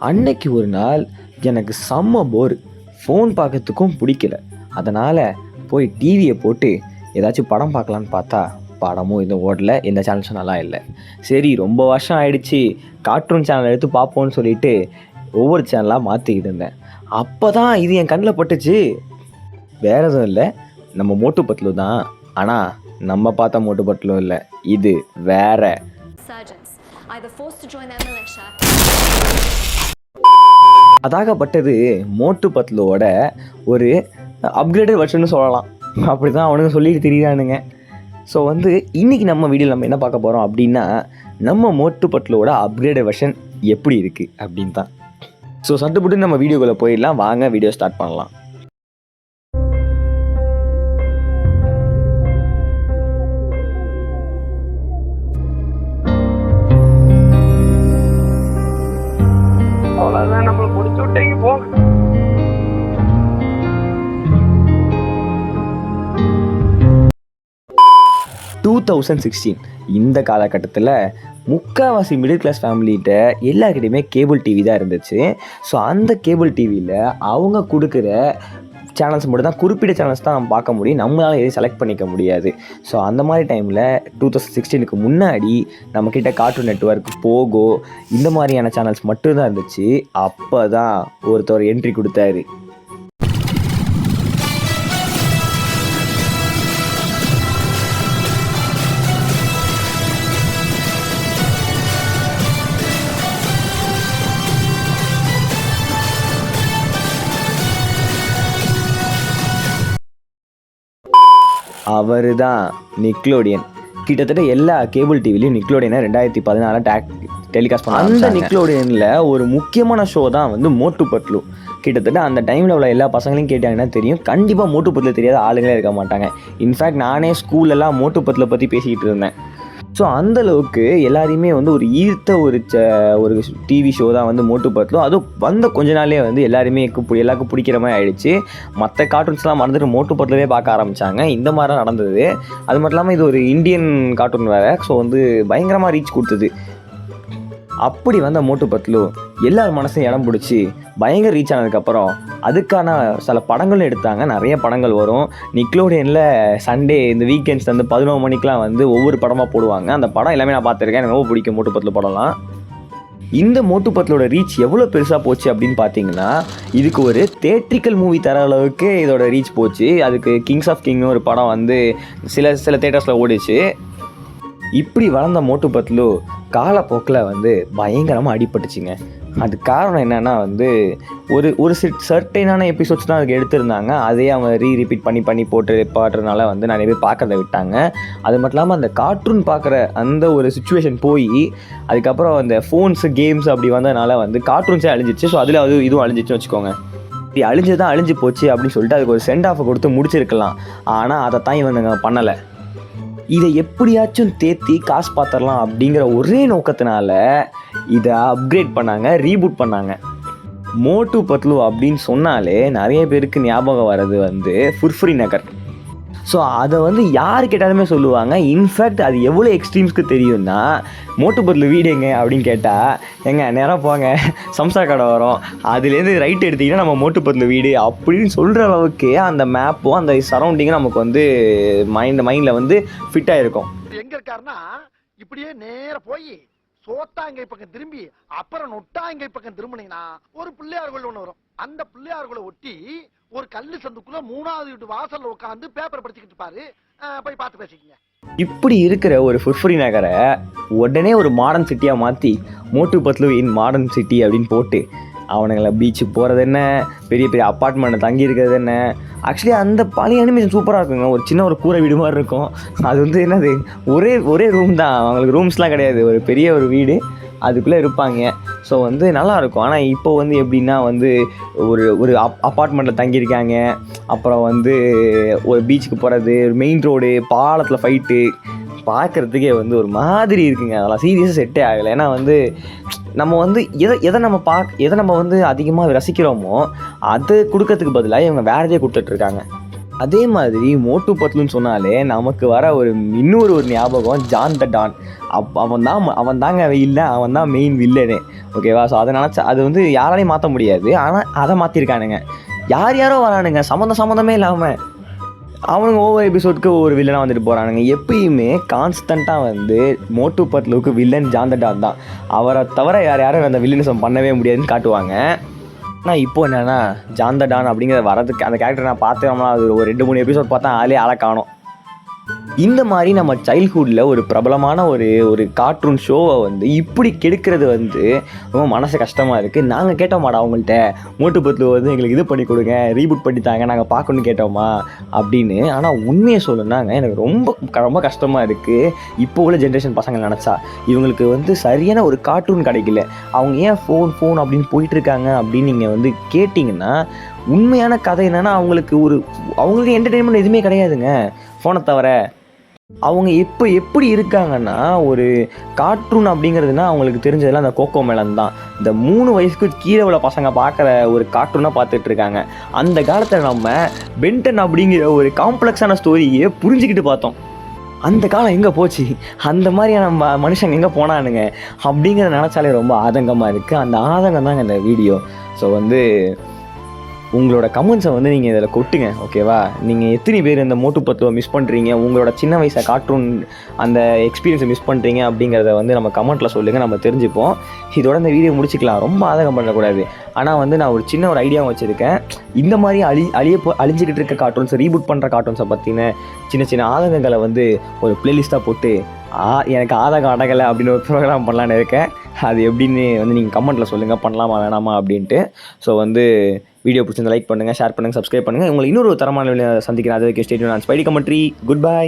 அன்னைக்கு ஒரு நாள் எனக்கு செம்ம போர், ஃபோன் பார்க்கறதுக்கும் பிடிக்கல. அதனால் போய் டிவியை போட்டு ஏதாச்சும் படம் பார்க்கலான்னு பார்த்தா படமும் எதுவும் ஓடல, எந்த சேனல்ஸும் நல்லா இல்லை. சரி ரொம்ப வருஷம் ஆயிடுச்சு, கார்ட்டூன் சேனல் எடுத்து பார்ப்போன்னு சொல்லிட்டு ஒவ்வொரு சேனலாக மாற்றிக்கிட்டு இருந்தேன். அப்போ தான் இது என் கண்ணில் பட்டுச்சு. வேறு எதுவும் இல்லை, நம்ம மோட்டு பத்லு தான். ஆனால் நம்ம பார்த்த மோட்டு பத்லு இல்லை, இது வேற. அதாகப்பட்டது மோட்டு பத்லுவோட ஒரு அப்கிரேடட் வெர்ஷன்னு சொல்லலாம். அப்படி தான் அவனுங்க சொல்லிட்டு தெரியுறானுங்க. ஸோ இன்றைக்கி நம்ம வீடியோவில் நம்ம என்ன பார்க்க போகிறோம் அப்படின்னா, நம்ம மோட்டு பத்லுவோட அப்கிரேடட் வெர்ஷன் எப்படி இருக்குது அப்படின்னு தான். ஸோ சட்டுப்பட்டு நம்ம வீடியோக்குள்ளே போயிடலாம். வாங்க வீடியோ ஸ்டார்ட் பண்ணலாம். அவ்வளோதான், நம்மளை முடிச்சு விட்டீங்க போங்க. இந்த காலகட்டத்தில் முக்கால்வாசி மிடில் கிளாஸ் ஃபேமிலிகிட்ட எல்லாருக்கிட்டையுமே கேபிள் டிவி தான் இருந்துச்சு. ஸோ அந்த கேபிள் டிவியில் அவங்க கொடுக்குற சேனல்ஸ் மட்டும் தான், குறிப்பிட்ட சேனல்ஸ் தான் நம்ம பார்க்க முடியும். நம்மளால் எதையும் செலக்ட் பண்ணிக்க முடியாது. ஸோ அந்த மாதிரி டைமில் 2016க்கு முன்னாடி நம்மக்கிட்ட கார்ட்டூன் நெட்வொர்க், போகோ இந்த மாதிரியான சேனல்ஸ் மட்டும்தான் இருந்துச்சு. அப்போ தான் ஒருத்தர் என்ட்ரி கொடுத்தாரு. அவர் தான் நிக்லோடியன். கிட்டத்தட்ட எல்லா கேபிள் டிவிலையும் நிக்லோடியனை 2014 டெலிகாஸ்ட் பண்ண. அந்த நிக்லோடியனில் ஒரு முக்கியமான ஷோ தான் மோட்டு பத்லு. கிட்டத்தட்ட அந்த டைமில் உள்ள எல்லா பசங்களையும் கேட்டாங்கன்னா தெரியும், கண்டிப்பாக மோட்டு பத்லு தெரியாத ஆளுங்களே இருக்க மாட்டாங்க. இன்ஃபேக்ட் நானே ஸ்கூலெல்லாம் மோட்டு பத்லை பற்றி பேசிக்கிட்டு இருந்தேன். ஸோ அந்தளவுக்கு எல்லாரையுமே ஒரு ஈர்த்த ஒரு டிவி ஷோ தான் மோட்டு பத்லு. அதுவும் வந்த கொஞ்ச நாளே எல்லாருமே எல்லாருக்கும் பிடிக்கிற மாதிரி ஆயிடுச்சு. மற்ற கார்ட்டூன்ஸ்லாம் மறந்துட்டு மோட்டு பத்லுவே பார்க்க ஆரம்பித்தாங்க. இந்த மாதிரி தான் நடந்தது. அது மட்டும் இல்லாமல் இது ஒரு இந்தியன் கார்ட்டூன் வேறு. ஸோ பயங்கரமாக ரீச் கொடுத்தது. அப்படி வந்த மோட்டு பத்லு எல்லார் மனசையும் இடம் பிடிச்சி பயங்கர ரீச் ஆனதுக்கப்புறம் அதுக்கான சில படங்களும் எடுத்தாங்க. நிறைய படங்கள் வரும். நிக்லோடியனில் சண்டே இந்த வீக்கெண்ட்ஸ் 11 மணிக்கெலாம் ஒவ்வொரு படமாக போடுவாங்க. அந்த படம் எல்லாமே நான் பார்த்துருக்கேன். எனக்கு ரொம்ப பிடிக்கும் மோட்டு பத்லு படம்லாம். இந்த மோட்டு பத்லோட ரீச் எவ்வளோ பெருசாக போச்சு அப்படின்னு பார்த்தீங்கன்னா, இதுக்கு ஒரு தேட்ரிக்கல் மூவி தர அளவுக்கு இதோட ரீச் போச்சு. அதுக்கு கிங்ஸ் ஆஃப் கிங்னு ஒரு படம் சில தேட்டர்ஸில் ஓடிச்சு. இப்படி வளர்ந்த மோட்டு பத்லு காலப்போக்கில் பயங்கரமாக அடிபட்டுச்சுங்க. அது காரணம் என்னென்னா ஒரு சர்டைனான எபிசோட்ஸ் தான் அதுக்கு எடுத்திருந்தாங்க. அதையே அவங்க ரிப்பீட் பண்ணி போட்டு பாடுறதுனால நிறைய பேர் பார்க்கறத விட்டாங்க. அது மட்டும் இல்லாமல் அந்த கார்ட்டூன் பார்க்குற அந்த ஒரு சுச்சுவேஷன் போய் அதுக்கப்புறம் அந்த ஃபோன்ஸு கேம்ஸ் அப்படி வந்ததுனால கார்ட்டூன்ஸே அழிஞ்சிச்சு. ஸோ அதில் இதுவும் அழிஞ்சிச்சுன்னு வச்சுக்கோங்க. இப்படி அழிஞ்சதான் அழிஞ்சு போச்சு அப்படின்னு சொல்லிட்டு அதுக்கு ஒரு சென்ட் ஆஃபை கொடுத்து முடிச்சிருக்கலாம். ஆனால் அதை தான் இவங்க பண்ணலை. இதை எப்படியாச்சும் தேத்தி காசு பார்த்துடலாம் அப்படிங்கிற ஒரே நோக்கத்தினால இதை அப்கிரேட் பண்ணாங்க, ரீபூட் பண்ணாங்க. மோட்டு பத்லு அப்படின்னு சொன்னாலே நிறைய பேருக்கு ஞாபகம் வர்றது ஃபுர்ஃபுரி நகர். ஸோ அதை யார் கேட்டாலுமே சொல்லுவாங்க. இன்ஃபேக்ட் அது எவ்வளோ எக்ஸ்ட்ரீம்ஸ்க்கு தெரியும்னா, மோட்டு பத்லு வீடுங்க அப்படின்னு கேட்டால், நேராக போங்க சம்சா கடை வரும், அதுலேருந்து ரைட் எடுத்திங்கன்னா நம்ம மோட்டு பத்லு வீடு அப்படின்னு சொல்கிற அளவுக்கு அந்த மேப்பும் அந்த சரௌண்டிங்கும் நமக்கு மைண்டில் ஃபிட் ஆகிருக்கும். எங்கே இருக்காருன்னா இப்படியே நேராக போய் சோத்தாங்கை பக்கம் திரும்பி அப்புறம் நொட்டாங்கை பக்கம் திரும்பினீங்கன்னா ஒரு பிள்ளையார் கோயில் ஒன்று வரும். அந்த பிள்ளையார் கோயிலை ஒட்டி ஒரு கல்லு சந்துக்குள்ள 3வது வீட்டு வாசல்ல உட்காந்து பேப்பர் படிச்சுக்கிட்டு இருப்பாரு. போய் பார்த்து பேசிக்கங்க. இப்படி இருக்கிற ஒரு ஃபுர்ஃபுரி நகரை உடனே ஒரு மாடர்ன் சிட்டியாக மாற்றி மோட்டு பத்லு இன் மாடர்ன் சிட்டி அப்படின்னு போட்டு அவனுங்களை பீச்சுக்கு போகிறது என்ன, பெரிய பெரிய அப்பார்ட்மெண்ட்டை தங்கி இருக்கிறது என்ன. ஆக்சுவலி அந்த பழைய அனிமேஷன் சூப்பராக இருக்குங்க. ஒரு சின்ன ஒரு கூரை வீடு மாதிரி இருக்கும். அது என்னது ஒரே ரூம் தான், அவங்களுக்கு ரூம்ஸ்லாம் கிடையாது. ஒரு பெரிய ஒரு வீடு, அதுக்குள்ளே இருப்பாங்க. ஸோ நல்லாயிருக்கும். ஆனால் இப்போ எப்படின்னா ஒரு அப்பார்ட்மெண்ட்டில் தங்கியிருக்காங்க. அப்புறம் ஒரு பீச்சுக்கு போகிறது, மெயின் ரோடு, பாலத்தில் ஃபைட்டு பார்க்குறதுக்கே ஒரு மாதிரி இருக்குங்க. அதெல்லாம் சீரியஸாக செட்டே ஆகலை. ஏன்னா நம்ம எதை நம்ம அதிகமாக ரசிக்கிறோமோ அதை கொடுக்கறதுக்கு பதிலாக இவங்க வேறதே கொடுத்துட்ருக்காங்க. அதே மாதிரி மோட்டு பத்லுன்னு சொன்னாலே நமக்கு வர இன்னொரு ஞாபகம் ஜான் த டான். அவன் தாங்க இல்லை, அவன் தான் மெயின் வில்லனே. ஓகேவா? ஸோ அதை நினச்சா அது வந்து யாராலையும் மாற்ற முடியாது. ஆனால் அதை மாற்றிருக்கானுங்க. யாரோ வரானுங்க சம்மந்தமே இல்லாமல். அவனுங்க ஒவ்வொரு எபிசோடுக்கு ஒரு வில்லனாக வந்துட்டு போகிறானுங்க. எப்பயுமே கான்ஸ்டண்ட்டாக வந்து மோட்டு பத்லுவுக்கு வில்லன் ஜான் த டான் தான். அவரை தவிர யாரும் அந்த வில்லனிசம் பண்ணவே முடியாதுன்னு காட்டுவாங்க. ஆனால் இப்போ என்னென்னா ஜான் த டான் அப்படிங்கிற வரதுக்கு அந்த கேரக்டர் நான் பார்த்தோம்னா அது ஒரு 2-3 எபிசோட் பார்த்தா ஆளே காணோம். இந்த மாதிரி நம்ம சைல்ட்ஹுட்டில் ஒரு பிரபலமான ஒரு கார்ட்டூன் ஷோவை வந்து இப்படி கெடுக்கிறது வந்து ரொம்ப மனசு கஷ்டமாக இருக்குது. நாங்கள் கேட்டோமாடா அவங்கள்ட்ட மோட்டு பத்லு வந்து எங்களுக்கு இது பண்ணி கொடுங்க, ரீபூட் பண்ணித்தாங்க, நாங்கள் பார்க்கணுன்னு கேட்டோமா அப்படின்னு. ஆனால் உண்மையை சொல்லணுன்னாங்க எனக்கு ரொம்ப கஷ்டமாக இருக்குது. இப்போ உள்ள ஜென்ரேஷன் பசங்க நினச்சா இவங்களுக்கு வந்து சரியான ஒரு கார்ட்டூன் கிடைக்கல. அவங்க ஏன் ஃபோன் அப்படின்னு போயிட்டுருக்காங்க அப்படின்னு நீங்கள் வந்து கேட்டிங்கன்னா உண்மையான கதை என்னென்னா அவங்களுக்கு என்டர்டெயின்மெண்ட் எதுவுமே கிடையாதுங்க ஃபோனை தவிர. அவங்க எப்படி இருக்காங்கன்னா ஒரு கார்ட்டூன் அப்படிங்கிறதுனா அவங்களுக்கு தெரிஞ்சதெல்லாம் அந்த கோகோ மேலன் தான். இந்த 3 வயசுக்கு கீழே உள்ள பசங்க பார்க்குற ஒரு கார்ட்டூனாக பார்த்துட்டு இருக்காங்க. அந்த காலத்தில் நம்ம பென்டன் அப்படிங்கிற ஒரு காம்ப்ளெக்ஸான ஸ்டோரியை புரிஞ்சுக்கிட்டு பார்த்தோம். அந்த காலம் எங்கே போச்சு, அந்த மாதிரியான மனுஷங்க எங்கே போனானுங்க அப்படிங்கிறத நினச்சாலே ரொம்ப ஆதங்கமாக இருக்குது. அந்த ஆதங்கம் தாங்க இந்த வீடியோ. ஸோ வந்து உங்களோட கமெண்ட்ஸை வந்து நீங்கள் இதில் கொட்டுங்க. ஓகேவா? நீங்கள் எத்தனை பேர் இந்த மோட்டு பத்லுவை மிஸ் பண்ணுறீங்க, உங்களோட சின்ன வயசை கார்ட்டூன் அந்த எக்ஸ்பீரியன்ஸை மிஸ் பண்ணுறீங்க அப்படிங்கிறத வந்து நம்ம கமெண்ட்டில் சொல்லுங்கள், நம்ம தெரிஞ்சுப்போம். இதோட இந்த வீடியோ முடிச்சிக்கலாம். ரொம்ப ஆதகம் பண்ணக்கூடாது. ஆனால் வந்து நான் ஒரு சின்ன ஐடியாவும் வச்சுருக்கேன். இந்த மாதிரி அழிஞ்சிக்கிட்டு இருக்க கார்ட்டூன்ஸ், ரீபூட் பண்ணுற கார்ட்டூன்ஸை பற்றின சின்ன ஆதங்கங்களை வந்து ஒரு பிளேலிஸ்ட்டாக போட்டு எனக்கு ஆதகம் அடகலை அப்படின்னு ஒரு ப்ரோக்ராம் பண்ணலான்னு இருக்கேன். அது எப்படின்னு வந்து நீங்கள் கமெண்ட்டில் சொல்லுங்கள், பண்ணலாமா வேணாமா அப்படின்ட்டு. ஸோ வந்து வீடியோ பிடிச்சிருந்தா லைக் பண்ணுங்கள், ஷேர் பண்ணுங்கள், சப்ஸ்கிரைப் பண்ணுங்கள். உங்களை இன்னொரு தரமான சந்திக்கிறேன். அது வரைக்கும் stay tuned on Spidey commentary. Good bye.